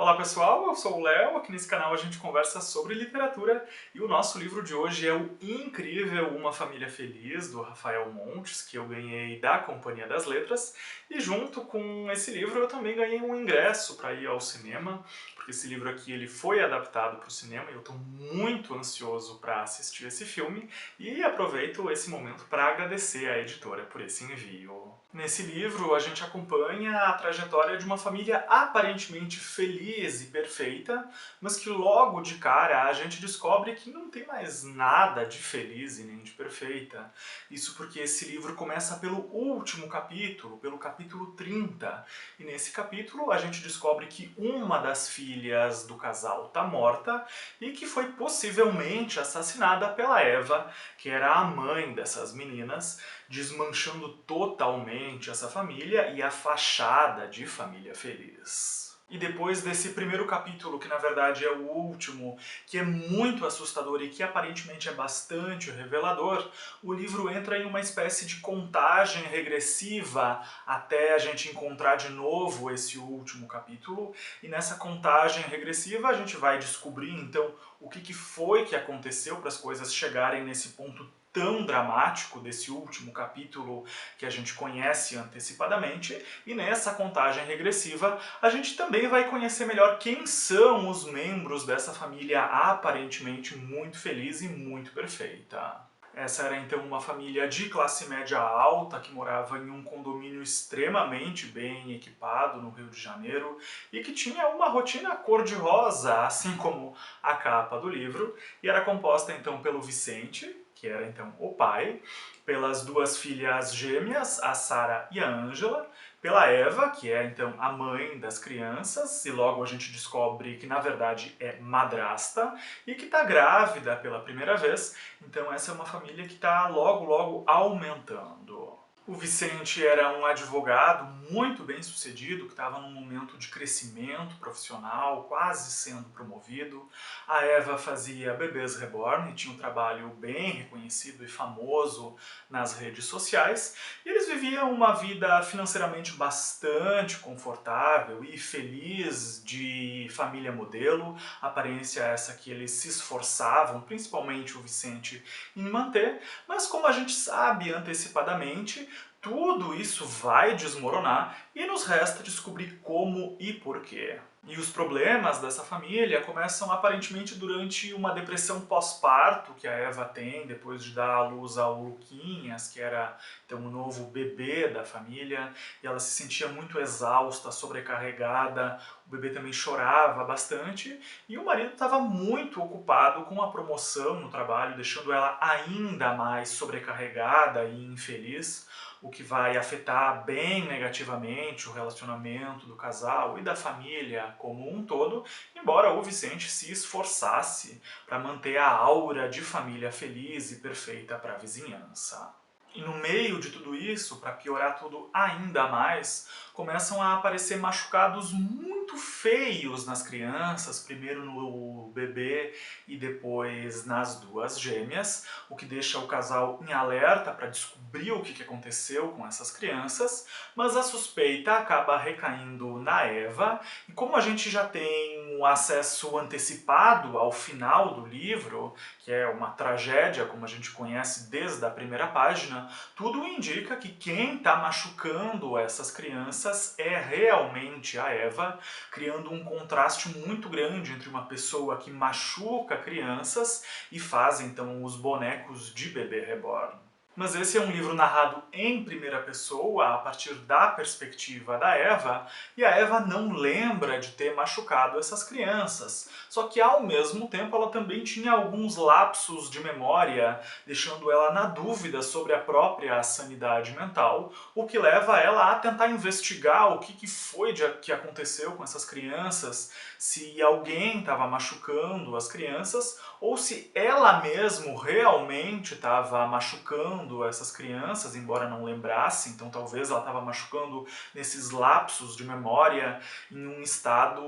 Olá pessoal, eu sou o Léo, aqui nesse canal a gente conversa sobre literatura e o nosso livro de hoje é o incrível Uma Família Feliz, do Rafael Montes, que eu ganhei da Companhia das Letras, e junto com esse livro eu também ganhei um ingresso para ir ao cinema, porque esse livro aqui ele foi adaptado para o cinema e eu estou muito ansioso para assistir esse filme e aproveito esse momento para agradecer à editora por esse envio. Nesse livro a gente acompanha a trajetória de uma família aparentemente feliz e perfeita, mas que logo de cara a gente descobre que não tem mais nada de feliz e nem de perfeita. Isso porque esse livro começa pelo último capítulo, pelo capítulo 30, e nesse capítulo a gente descobre que uma das filhas do casal está morta e que foi possivelmente assassinada pela Eva, que era a mãe dessas meninas, desmanchando totalmente essa família e a fachada de família feliz. E depois desse primeiro capítulo, que na verdade é o último, que é muito assustador e que aparentemente é bastante revelador, o livro entra em uma espécie de contagem regressiva até a gente encontrar de novo esse último capítulo, e nessa contagem regressiva a gente vai descobrir então o que foi que aconteceu para as coisas chegarem nesse ponto tão dramático desse último capítulo que a gente conhece antecipadamente, e nessa contagem regressiva a gente também vai conhecer melhor quem são os membros dessa família aparentemente muito feliz e muito perfeita. Essa era então uma família de classe média alta que morava em um condomínio extremamente bem equipado no Rio de Janeiro e que tinha uma rotina cor-de-rosa, assim como a capa do livro, e era composta então pelo Vicente, que era então o pai, pelas duas filhas gêmeas, a Sara e a Ângela, pela Eva, que é então a mãe das crianças, e logo a gente descobre que na verdade é madrasta, e que está grávida pela primeira vez, então essa é uma família que está logo aumentando. O Vicente era um advogado muito bem sucedido, que estava num momento de crescimento profissional, quase sendo promovido. A Eva fazia bebês reborn e tinha um trabalho bem reconhecido e famoso nas redes sociais. E eles viviam uma vida financeiramente bastante confortável e feliz, de família modelo. Aparência essa que eles se esforçavam, principalmente o Vicente, em manter. Mas como a gente sabe antecipadamente, tudo isso vai desmoronar e nos resta descobrir como e porquê. E os problemas dessa família começam aparentemente durante uma depressão pós-parto que a Eva tem depois de dar à luz ao Luquinhas, que era então o novo bebê da família, e ela se sentia muito exausta, sobrecarregada, o bebê também chorava bastante, e o marido estava muito ocupado com a promoção no trabalho, deixando ela ainda mais sobrecarregada e infeliz, o que vai afetar bem negativamente o relacionamento do casal e da família como um todo, embora o Vicente se esforçasse para manter a aura de família feliz e perfeita para a vizinhança. E no meio de tudo isso, para piorar tudo ainda mais, começam a aparecer machucados muito feios nas crianças, primeiro no bebê e depois nas duas gêmeas, o que deixa o casal em alerta para descobrir o que aconteceu com essas crianças, mas a suspeita acaba recaindo na Eva, e como a gente já tem um acesso antecipado ao final do livro, que é uma tragédia como a gente conhece desde a primeira página, tudo indica que quem está machucando essas crianças é realmente a Eva, criando um contraste muito grande entre uma pessoa que machuca crianças e faz então os bonecos de bebê reborn. Mas esse é um livro narrado em primeira pessoa, a partir da perspectiva da Eva, e a Eva não lembra de ter machucado essas crianças. Só que ao mesmo tempo ela também tinha alguns lapsos de memória, deixando ela na dúvida sobre a própria sanidade mental, o que leva ela a tentar investigar o que foi que aconteceu com essas crianças, se alguém estava machucando as crianças, ou se ela mesma realmente estava machucando essas crianças, embora não lembrasse, então talvez ela estava machucando nesses lapsos de memória em um estado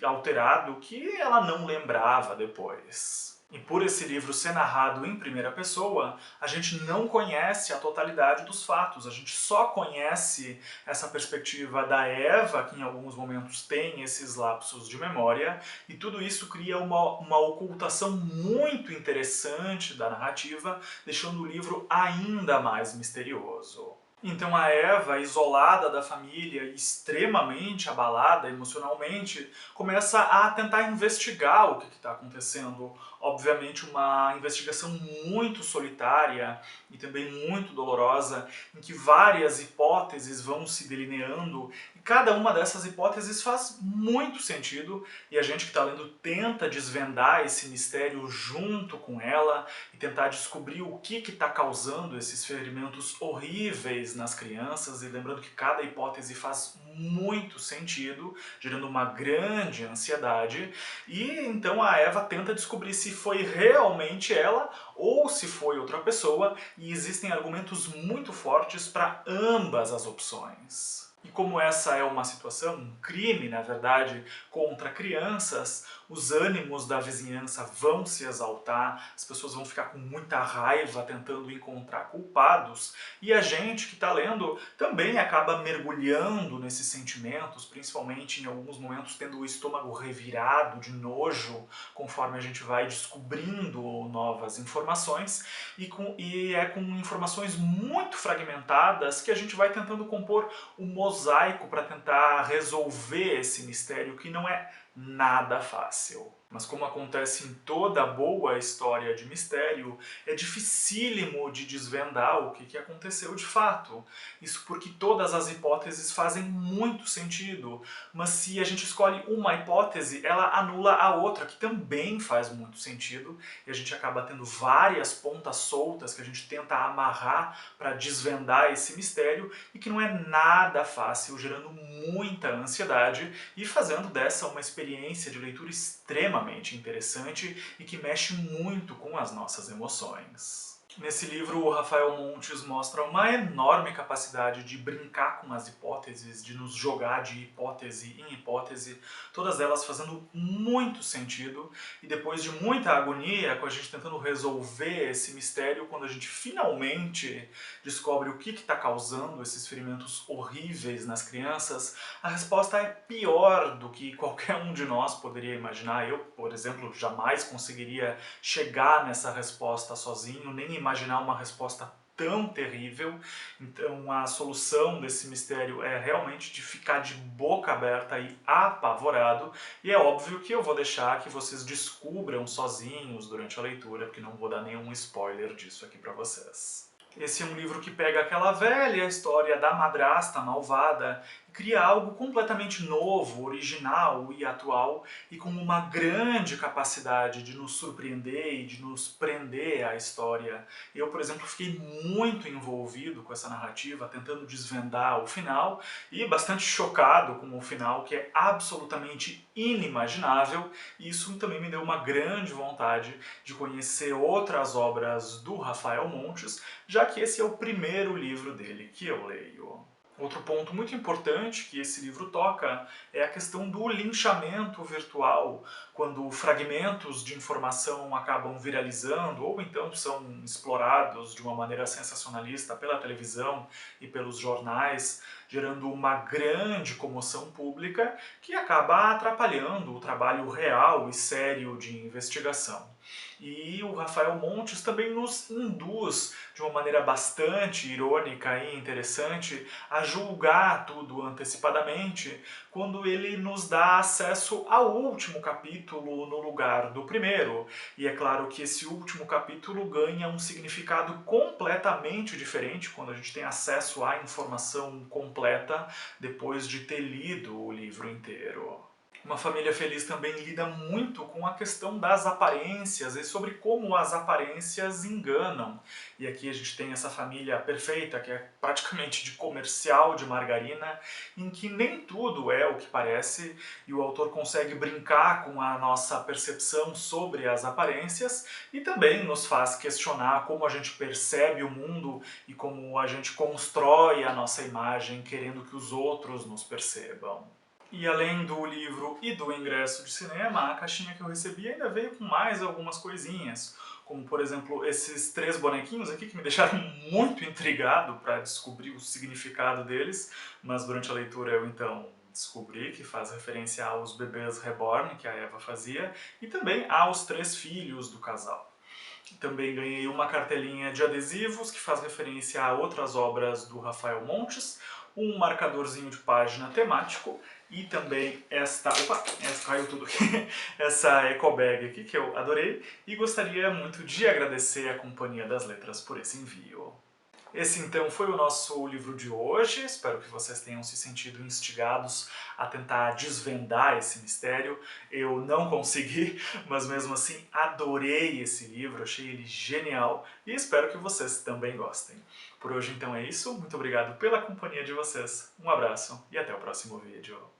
alterado que ela não lembrava depois. E por esse livro ser narrado em primeira pessoa, a gente não conhece a totalidade dos fatos, a gente só conhece essa perspectiva da Eva, que em alguns momentos tem esses lapsos de memória, e tudo isso cria uma ocultação muito interessante da narrativa, deixando o livro ainda mais misterioso. Então a Eva, isolada da família e extremamente abalada emocionalmente, começa a tentar investigar o que está acontecendo. Obviamente uma investigação muito solitária e também muito dolorosa, em que várias hipóteses vão se delineando, e cada uma dessas hipóteses faz muito sentido, e a gente que está lendo tenta desvendar esse mistério junto com ela, e tentar descobrir o que está causando esses ferimentos horríveis nas crianças, e lembrando que cada hipótese faz muito sentido, gerando uma grande ansiedade, e então a Eva tenta descobrir se foi realmente ela ou se foi outra pessoa, e existem argumentos muito fortes para ambas as opções. E como essa é uma situação, um crime, na verdade, contra crianças, os ânimos da vizinhança vão se exaltar, as pessoas vão ficar com muita raiva tentando encontrar culpados, e a gente que está lendo também acaba mergulhando nesses sentimentos, principalmente em alguns momentos tendo o estômago revirado de nojo, conforme a gente vai descobrindo novas informações, e é com informações muito fragmentadas que a gente vai tentando compor um mosaico para tentar resolver esse mistério que não é nada fácil. Mas como acontece em toda boa história de mistério, é dificílimo de desvendar o que aconteceu de fato. Isso porque todas as hipóteses fazem muito sentido, mas se a gente escolhe uma hipótese, ela anula a outra, que também faz muito sentido, e a gente acaba tendo várias pontas soltas que a gente tenta amarrar para desvendar esse mistério, e que não é nada fácil, gerando muita ansiedade e fazendo dessa uma experiência de leitura extremamente interessante e que mexe muito com as nossas emoções. Nesse livro, o Rafael Montes mostra uma enorme capacidade de brincar com as hipóteses, de nos jogar de hipótese em hipótese, todas elas fazendo muito sentido, e depois de muita agonia, com a gente tentando resolver esse mistério, quando a gente finalmente descobre o que está causando esses ferimentos horríveis nas crianças, a resposta é pior do que qualquer um de nós poderia imaginar. Eu, por exemplo, jamais conseguiria chegar nessa resposta sozinho, nem imaginar uma resposta tão terrível. Então a solução desse mistério é realmente de ficar de boca aberta e apavorado, e é óbvio que eu vou deixar que vocês descubram sozinhos durante a leitura, porque não vou dar nenhum spoiler disso aqui para vocês. Esse é um livro que pega aquela velha história da madrasta malvada e cria algo completamente novo, original e atual, e com uma grande capacidade de nos surpreender e de nos prender à história. Eu, por exemplo, fiquei muito envolvido com essa narrativa, tentando desvendar o final, e bastante chocado com o final, que é absolutamente inimaginável, e isso também me deu uma grande vontade de conhecer outras obras do Rafael Montes, já que esse é o primeiro livro dele que eu leio. Outro ponto muito importante que esse livro toca é a questão do linchamento virtual, quando fragmentos de informação acabam viralizando ou então são explorados de uma maneira sensacionalista pela televisão e pelos jornais, gerando uma grande comoção pública que acaba atrapalhando o trabalho real e sério de investigação. E o Rafael Montes também nos induz, de uma maneira bastante irônica e interessante, a julgar tudo antecipadamente, quando ele nos dá acesso ao último capítulo no lugar do primeiro. E é claro que esse último capítulo ganha um significado completamente diferente quando a gente tem acesso à informação completa depois de ter lido o livro inteiro. Uma Família Feliz também lida muito com a questão das aparências e sobre como as aparências enganam. E aqui a gente tem essa família perfeita, que é praticamente de comercial de margarina, em que nem tudo é o que parece, e o autor consegue brincar com a nossa percepção sobre as aparências e também nos faz questionar como a gente percebe o mundo e como a gente constrói a nossa imagem querendo que os outros nos percebam. E além do livro e do ingresso de cinema, a caixinha que eu recebi ainda veio com mais algumas coisinhas, como por exemplo esses 3 bonequinhos aqui que me deixaram muito intrigado para descobrir o significado deles, mas durante a leitura eu então descobri que faz referência aos bebês reborn que a Eva fazia e também aos 3 filhos do casal. Também ganhei uma cartelinha de adesivos que faz referência a outras obras do Rafael Montes, um marcadorzinho de página temático e também esta... Opa, essa caiu tudo aqui. Essa eco bag aqui que eu adorei e gostaria muito de agradecer a Companhia das Letras por esse envio. Esse então foi o nosso livro de hoje, espero que vocês tenham se sentido instigados a tentar desvendar esse mistério. Eu não consegui, mas mesmo assim adorei esse livro, achei ele genial e espero que vocês também gostem. Por hoje então é isso, muito obrigado pela companhia de vocês, um abraço e até o próximo vídeo.